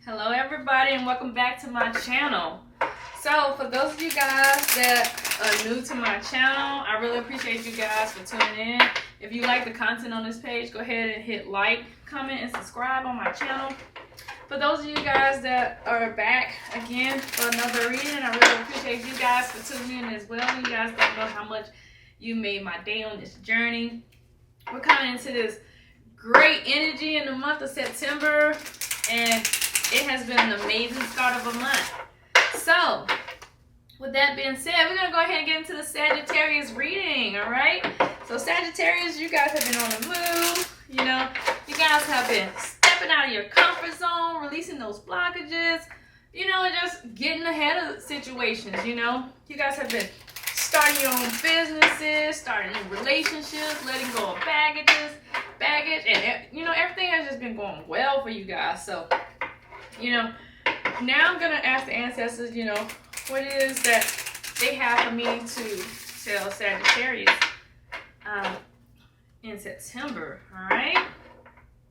Hello everybody and welcome back to my channel. So for those of you guys that are new to my channel, I really appreciate you guys for tuning in. If you like the content on this page, go ahead and hit like, comment, and subscribe on my channel. For those of you guys that are back again for another reading, I really appreciate you guys for tuning in as well. You guys don't know how much you made my day on this journey. We're coming into this great energy in the month of September, and it has been an amazing start of a month. So, with that being said, we're going to go ahead and get into the Sagittarius reading, all right? So, Sagittarius, you guys have been on the move. You know, you guys have been stepping out of your comfort zone, releasing those blockages, you know, just getting ahead of situations, you know. You guys have been starting your own businesses, starting new relationships, letting go of baggage, and, you know, everything has just been going well for you guys. So, you know, now I'm going to ask the ancestors, you know, what it is that they have for me to tell Sagittarius in September, all right?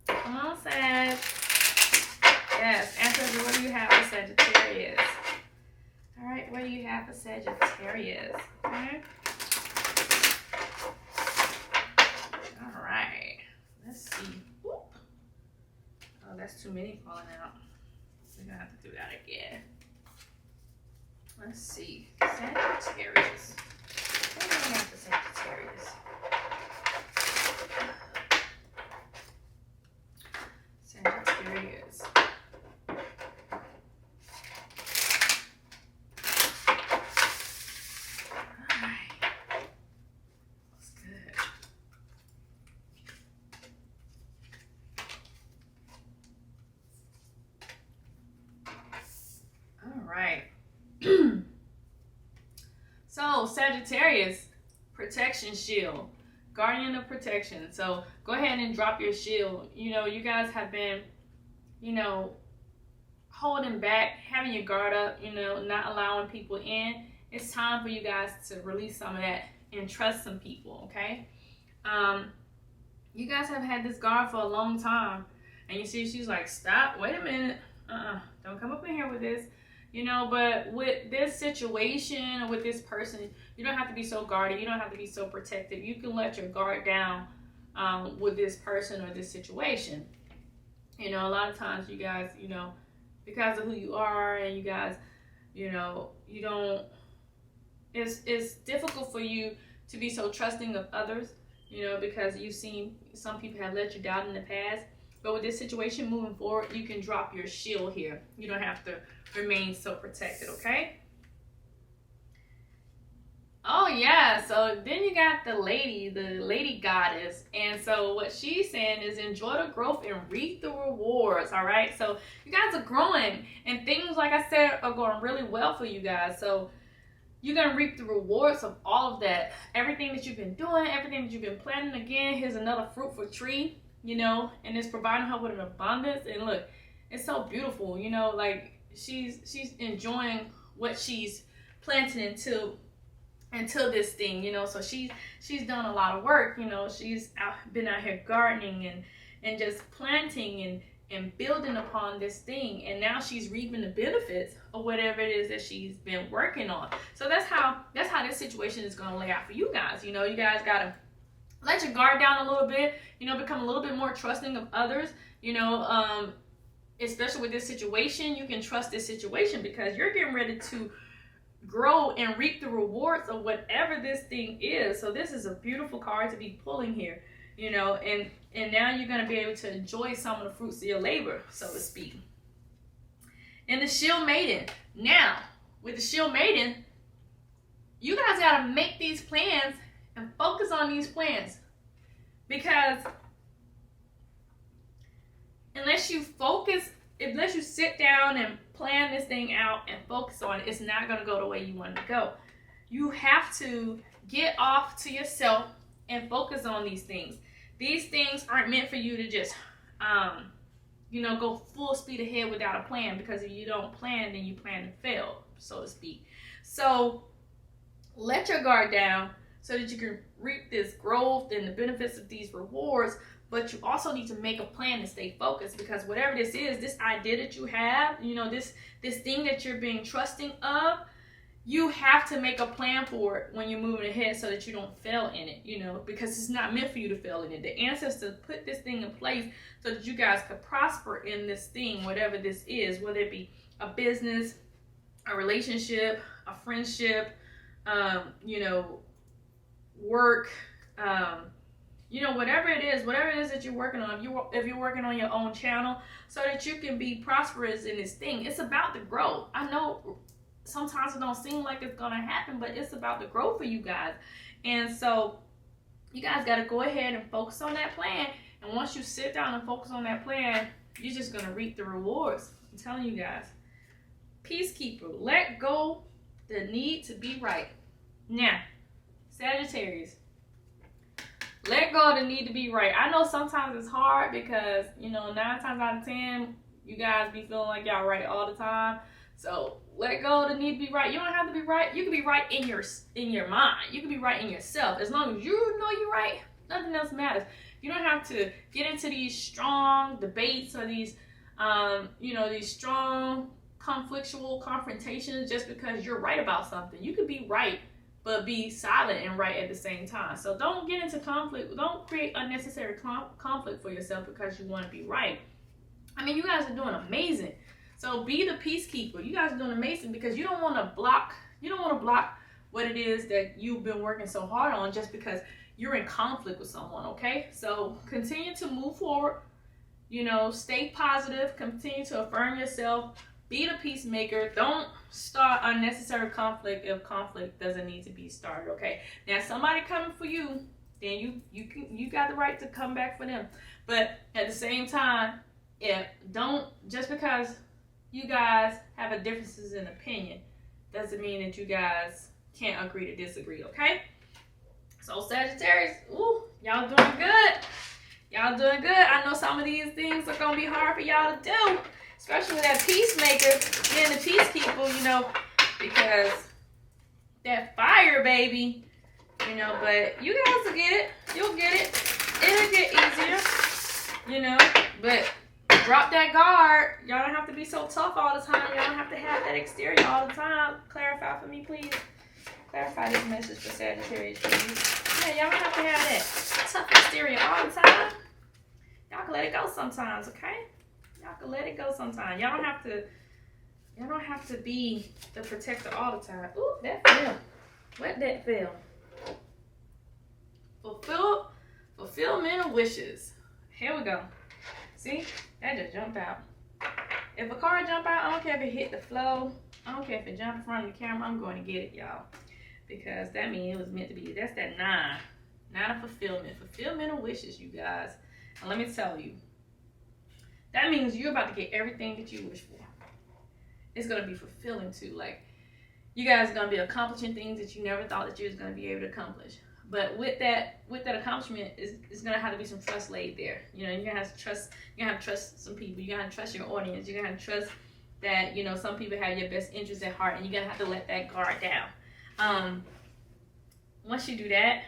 Come on, Sag. Yes, ancestors, what do you have for Sagittarius? All right, what do you have for Sagittarius? Okay. All right, let's see. Whoop. Oh, that's too many falling out. We're gonna have to do that again. Let's see. Sagittarius. What do we have for Sagittarius? Sagittarius. Alright. That's good. Alright. So, Sagittarius, protection shield, guardian of protection. So, go ahead and drop your shield. You know, you guys have been, you know, holding back, having your guard up, you know, not allowing people in. It's time for you guys to release some of that and trust some people, okay? You guys have had this guard for a long time. And you see, she's like, stop, wait a minute. Don't come up in here with this. You know, but with this situation or with this person, you don't have to be so guarded. You don't have to be so protective. You can let your guard down with this person or this situation. You know, a lot of times you guys, you know, because of who you are and you guys, you know, you don't, it's difficult for you to be so trusting of others, you know, because you've seen some people have let you down in the past. But with this situation moving forward, you can drop your shield here. You don't have to remain so protected, okay? Oh yeah, so then you got the lady goddess. And so what she's saying is enjoy the growth and reap the rewards, all right? So you guys are growing and things, like I said, are going really well for you guys. So you're going to reap the rewards of all of that. Everything that you've been doing, everything that you've been planning. Again, here's another fruitful tree, you know, and it's providing her with an abundance. And look, it's so beautiful, you know, like she's enjoying what she's planting until this thing, you know. So she's done a lot of work, you know. She's been out here gardening and just planting and building upon this thing, and now she's reaping the benefits of whatever it is that she's been working on. So that's how this situation is going to lay out for you guys. You know, you guys got to let your guard down a little bit, you know, become a little bit more trusting of others, you know, especially with this situation. You can trust this situation because you're getting ready to grow and reap the rewards of whatever this thing is. So this is a beautiful card to be pulling here, you know, and now you're going to be able to enjoy some of the fruits of your labor, so to speak. And the Shield Maiden. Now, with the Shield Maiden, you guys got to make these plans and focus on these plans, because unless you sit down and plan this thing out and focus on it, it's not going to go the way you want it to go. You have to get off to yourself and focus on these things. These things aren't meant for you to just, you know, go full speed ahead without a plan, because if you don't plan, then you plan to fail, so to speak. So let your guard down so that you can reap this growth and the benefits of these rewards, but you also need to make a plan to stay focused, because whatever this is, this idea that you have, you know, this thing that you're being trusting of, you have to make a plan for it when you're moving ahead so that you don't fail in it, you know, because it's not meant for you to fail in it. The ancestors put this thing in place so that you guys could prosper in this thing, whatever this is, whether it be a business, a relationship, a friendship, you know, work, you know, whatever it is that you're working on, if you're working on your own channel, so that you can be prosperous in this thing. It's about the growth. I know sometimes it don't seem like it's gonna happen, but it's about the growth for you guys. And so you guys got to go ahead and focus on that plan. And once you sit down and focus on that plan, you're just gonna reap the rewards. I'm telling you guys. Peacekeeper, let go the need to be right. Now, Sagittarius, let go of the need to be right. I know sometimes it's hard because, you know, 9 times out of 10, you guys be feeling like y'all right all the time. So let go of the need to be right. You don't have to be right. You can be right in your mind. You can be right in yourself. As long as you know you're right, nothing else matters. You don't have to get into these strong debates or these, you know, these strong conflictual confrontations just because you're right about something. You could be right, but be silent and right at the same time. So don't get into conflict. Don't create unnecessary conflict for yourself because you want to be right. I mean, you guys are doing amazing. So be the peacekeeper. You guys are doing amazing because you don't want to block what it is that you've been working so hard on just because you're in conflict with someone, okay? So continue to move forward. You know, stay positive. Continue to affirm yourself. Be the peacemaker. Don't start unnecessary conflict if conflict doesn't need to be started, okay? Now, somebody coming for you, then you got the right to come back for them. But at the same time, don't just because you guys have a differences in opinion doesn't mean that you guys can't agree to disagree, okay? So Sagittarius, ooh, y'all doing good. Y'all doing good. I know some of these things are gonna be hard for y'all to do, especially with that peacemaker being the peacekeeper, you know, because that fire, baby, you know. But you guys will get it. You'll get it. It'll get easier, you know. But drop that guard. Y'all don't have to be so tough all the time. Y'all don't have to have that exterior all the time. Clarify for me, please. Clarify this message for Sagittarius, please. Yeah, y'all don't have to have that tough exterior all the time. Y'all can let it go sometimes, okay? Y'all can let it go sometimes. Y'all don't have to be the protector all the time. Ooh, that fell. Let that fell. Fulfillment of wishes. Here we go. See? That just jumped out. If a car jump out, I don't care if it hit the floor. I don't care if it jumped in front of the camera. I'm going to get it, y'all. Because that means it was meant to be. That's that 9. 9 of fulfillment. Fulfillment of wishes, you guys. And let me tell you. That means you're about to get everything that you wish for. It's going to be fulfilling too. Like, you guys are going to be accomplishing things that you never thought that you was going to be able to accomplish. But with that accomplishment, it's gonna have to be some trust laid there. You know, you're gonna have to trust. You're gonna have to trust some people. You're gonna have to trust your audience. You're gonna have to trust that, you know, some people have your best interests at heart, and you're gonna have to let that guard down. Once you do that,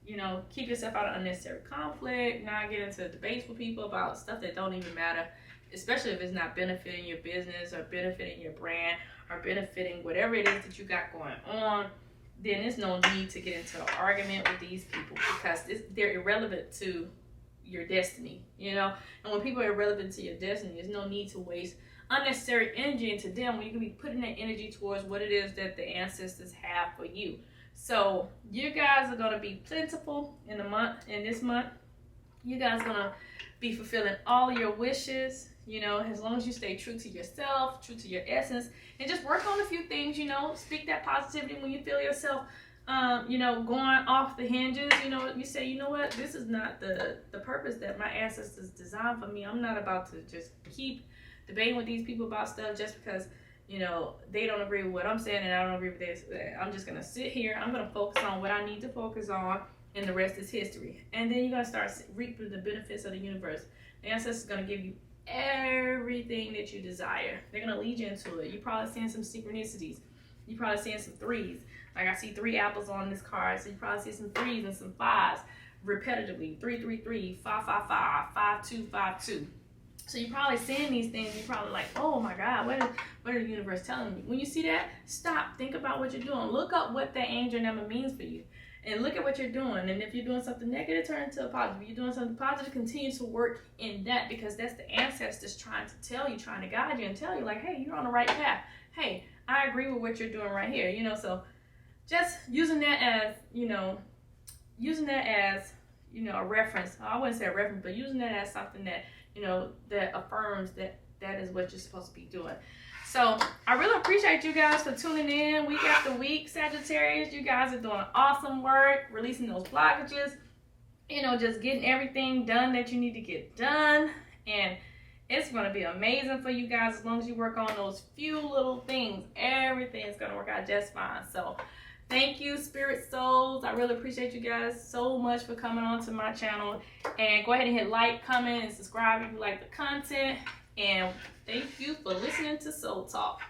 you know, keep yourself out of unnecessary conflict. Not get into debates with people about stuff that don't even matter, especially if it's not benefiting your business or benefiting your brand or benefiting whatever it is that you got going on. Then there's no need to get into an argument with these people because they're irrelevant to your destiny, you know? And when people are irrelevant to your destiny, there's no need to waste unnecessary energy into them when you can be putting that energy towards what it is that the ancestors have for you. So you guys are going to be plentiful in this month. You guys are going to be fulfilling all of your wishes, you know, as long as you stay true to yourself, true to your essence, and just work on a few things, you know, speak that positivity when you feel yourself, you know, going off the hinges. You know, you say, you know what, this is not the purpose that my ancestors designed for me. I'm not about to just keep debating with these people about stuff just because, you know, they don't agree with what I'm saying and I don't agree with this. I'm just going to sit here. I'm going to focus on what I need to focus on, and the rest is history. And then you're going to start reaping the benefits of the universe. The ancestors are going to give you everything that you desire. They're going to lead you into it. You're probably seeing some synchronicities. You're probably seeing some 3s. Like I see 3 apples on this card, so you probably see some 3s and some 5s. repetitively, 333, 555, 5252. So you're probably seeing these things, you're probably like, oh my God, what is the universe telling me? When you see that, stop, think about what you're doing. Look up what that angel number means for you. And look at what you're doing. And if you're doing something negative, turn it to a positive. If you're doing something positive, continue to work in that, because that's the ancestors trying to tell you, trying to guide you and tell you like, hey, you're on the right path. Hey, I agree with what you're doing right here. You know, so just using that as, a reference. I wouldn't say a reference, but using that as something that, that affirms that that is what you're supposed to be doing. So I really appreciate you guys for tuning in week after week, Sagittarius. You guys are doing awesome work, releasing those blockages, just getting everything done that you need to get done. And it's going to be amazing for you guys as long as you work on those few little things. Everything's going to work out just fine. So thank you, spirit souls. I really appreciate you guys so much for coming on to my channel. And go ahead and hit like, comment, and subscribe if you like the content. And thank you for listening to Soul Talk.